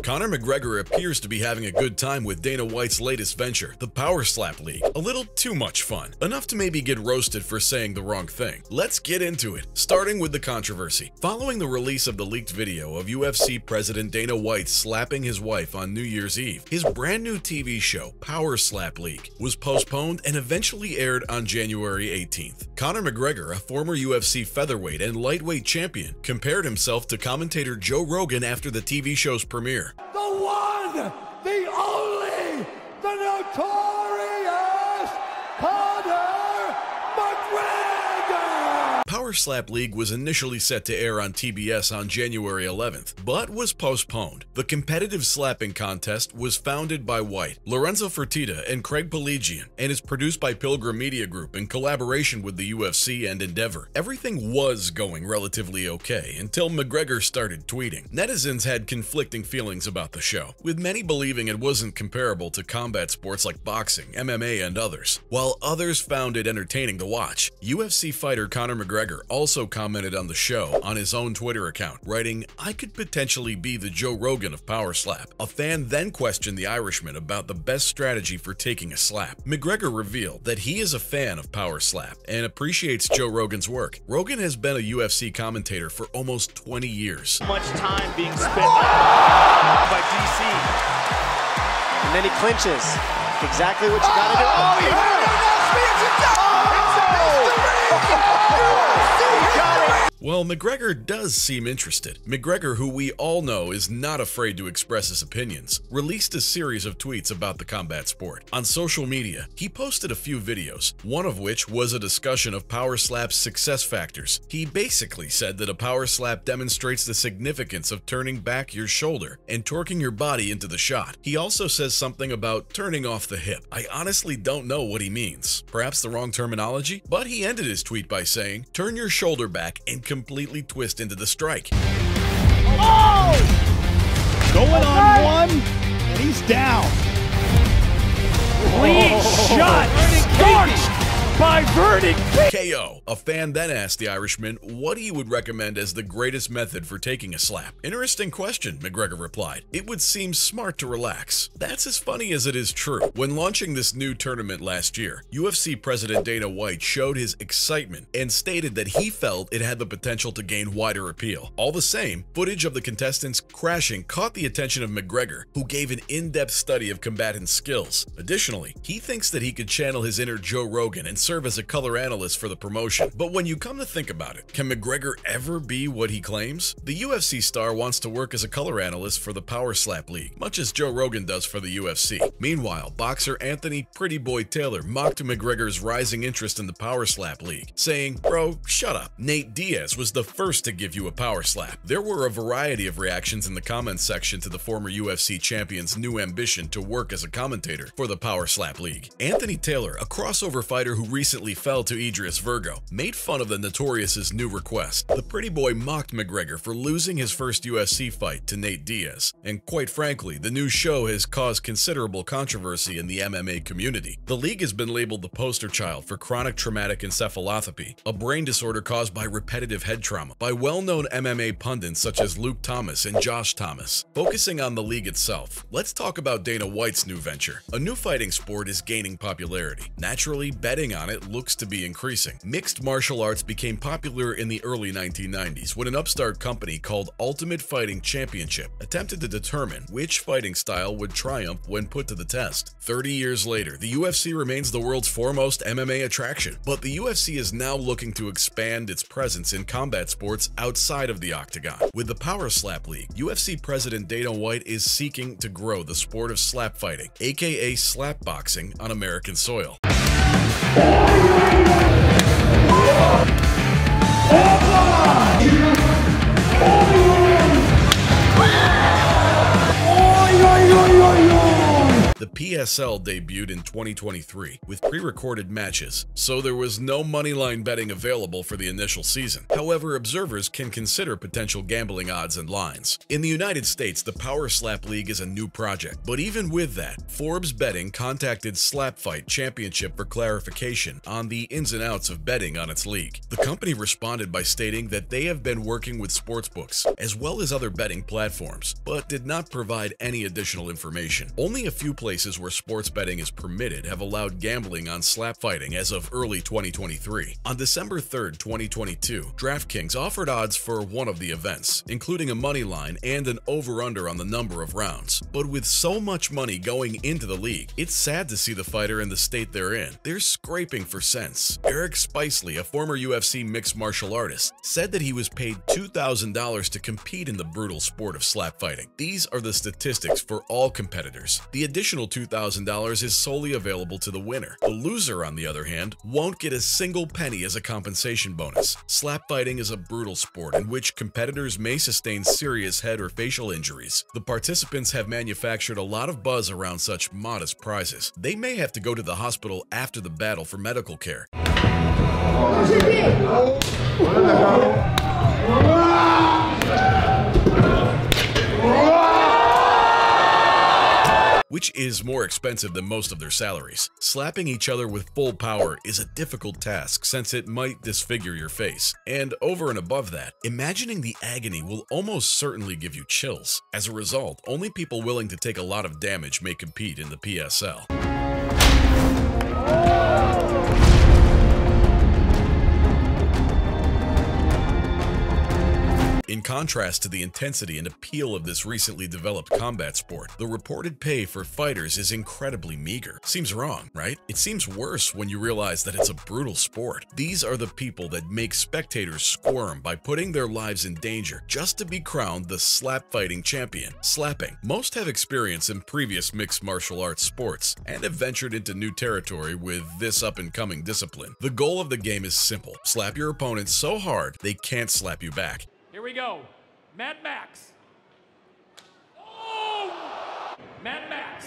Conor McGregor appears to be having a good time with Dana White's latest venture, the Power Slap League. A little too much fun. Enough to maybe get roasted for saying the wrong thing. Let's get into it, starting with the controversy. Following the release of the leaked video of UFC President Dana White slapping his wife on New Year's Eve, his brand new TV show, Power Slap League, was postponed and eventually aired on January 18th. Conor McGregor, a former UFC featherweight and lightweight champion, compared himself to commentator Joe Rogan after the TV show's premiere. The one, the only, the notorious Conor McGregor! Power Slap League was initially set to air on TBS on January 11th, but was postponed. The competitive slapping contest was founded by White, Lorenzo Fertitta, and Craig Pelagian, and is produced by Pilgrim Media Group in collaboration with the UFC and Endeavor. Everything was going relatively okay until McGregor started tweeting. Netizens had conflicting feelings about the show, with many believing it wasn't comparable to combat sports like boxing, MMA, and others, while others found it entertaining to watch. UFC fighter Conor McGregor also commented on the show on his own Twitter account, writing, "I could potentially be the Joe Rogan of Power Slap." A fan then questioned the Irishman about the best strategy for taking a slap. McGregor revealed that he is a fan of Power Slap and appreciates Joe Rogan's work. Rogan has been a UFC commentator for almost 20 years. Much time being spent by DC. And then he clinches. Exactly what you gotta do. Oh, he hit it! Well, McGregor does seem interested. McGregor, who we all know is not afraid to express his opinions, released a series of tweets about the combat sport. On social media, he posted a few videos, one of which was a discussion of Power Slap's success factors. He basically said that a Power Slap demonstrates the significance of turning back your shoulder and torquing your body into the shot. He also says something about turning off the hip. I honestly don't know what he means. Perhaps the wrong terminology? But he ended his tweet by saying, "Turn your shoulder back and completely twist into the strike." Oh! Going on one, and he's down. Clean shot, starched by verdict. KO. A fan then asked the Irishman what he would recommend as the greatest method for taking a slap. "Interesting question," McGregor replied. "It would seem smart to relax." That's as funny as it is true. When launching this new tournament last year, UFC President Dana White showed his excitement and stated that he felt it had the potential to gain wider appeal. All the same, footage of the contestants crashing caught the attention of McGregor, who gave an in-depth study of combatant skills. Additionally, he thinks that he could channel his inner Joe Rogan and serve as a color analyst for the promotion. But when you come to think about it, can McGregor ever be what he claims? The UFC star wants to work as a color analyst for the Power Slap League, much as Joe Rogan does for the UFC. Meanwhile, boxer Anthony Pretty Boy Taylor mocked McGregor's rising interest in the Power Slap League, saying, "Bro, shut up. Nate Diaz was the first to give you a power slap." There were a variety of reactions in the comments section to the former UFC champion's new ambition to work as a commentator for the Power Slap League. Anthony Taylor, a crossover fighter who recently fell to Idris Virgo, made fun of the Notorious's new request. The Pretty Boy mocked McGregor for losing his first UFC fight to Nate Diaz, and quite frankly, the new show has caused considerable controversy in the MMA community. The league has been labeled the poster child for chronic traumatic encephalopathy, a brain disorder caused by repetitive head trauma, by well-known MMA pundits such as Luke Thomas and Josh Thomas. Focusing on the league itself, let's talk about Dana White's new venture. A new fighting sport is gaining popularity. Naturally, betting on it looks to be increasing. Mixed martial arts became popular in the early 1990s when an upstart company called Ultimate Fighting Championship attempted to determine which fighting style would triumph when put to the test. 30 years later, the UFC remains the world's foremost MMA attraction, but the UFC is now looking to expand its presence in combat sports outside of the octagon. With the Power Slap League, UFC President Dana White is seeking to grow the sport of slap fighting, aka slap boxing, on American soil. The PSL debuted in 2023 with pre-recorded matches, so there was no moneyline betting available for the initial season. However, observers can consider potential gambling odds and lines. In the United States, the Power Slap League is a new project, but even with that, Forbes Betting contacted Slap Fight Championship for clarification on the ins and outs of betting on its league. The company responded by stating that they have been working with sportsbooks as well as other betting platforms, but did not provide any additional information. Only a few places where sports betting is permitted have allowed gambling on slap fighting as of early 2023. On December 3, 2022, DraftKings offered odds for one of the events, including a money line and an over-under on the number of rounds. But with so much money going into the league, it's sad to see the fighter in the state they're in. They're scraping for cents. Eric Spicely, a former UFC mixed martial artist, said that he was paid $2,000 to compete in the brutal sport of slap fighting. These are the statistics for all competitors. The additional $2,000 is solely available to the winner. The loser, on the other hand, won't get a single penny as a compensation bonus. Slap fighting is a brutal sport in which competitors may sustain serious head or facial injuries. The participants have manufactured a lot of buzz around such modest prizes. They may have to go to the hospital after the battle for medical care. Which is more expensive than most of their salaries. Slapping each other with full power is a difficult task since it might disfigure your face. And over and above that, imagining the agony will almost certainly give you chills. As a result, only people willing to take a lot of damage may compete in the PSL. In contrast to the intensity and appeal of this recently developed combat sport, the reported pay for fighters is incredibly meager. Seems wrong, right? It seems worse when you realize that it's a brutal sport. These are the people that make spectators squirm by putting their lives in danger just to be crowned the slap fighting champion. Slapping. Most have experience in previous mixed martial arts sports and have ventured into new territory with this up-and-coming discipline. The goal of the game is simple. Slap your opponent so hard they can't slap you back. Here we go. Mad Max. Oh! Mad Max.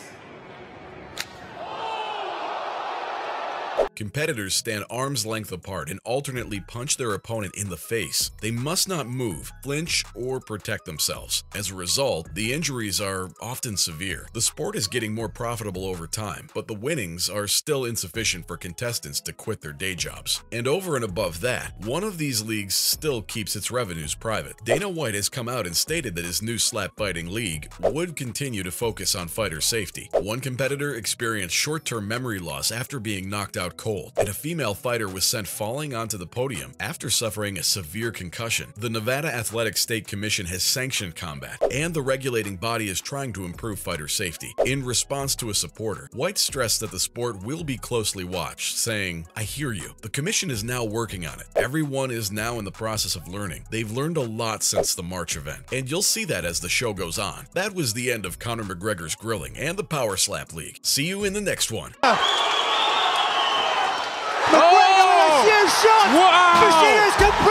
Competitors stand arm's length apart and alternately punch their opponent in the face. They must not move, flinch, or protect themselves. As a result, the injuries are often severe. The sport is getting more profitable over time, but the winnings are still insufficient for contestants to quit their day jobs. And over and above that, one of these leagues still keeps its revenues private. Dana White has come out and stated that his new slap fighting league would continue to focus on fighter safety. One competitor experienced short-term memory loss after being knocked out cold, and a female fighter was sent falling onto the podium after suffering a severe concussion. The Nevada Athletic State Commission has sanctioned combat, and the regulating body is trying to improve fighter safety. In response to a supporter, White stressed that the sport will be closely watched, saying, "I hear you. The commission is now working on it. Everyone is now in the process of learning. They've learned a lot since the March event, and you'll see that as the show goes on." That was the end of Conor McGregor's grilling and the Power Slap League. See you in the next one. McGregor, a huge shot! Wow! Machine is complete!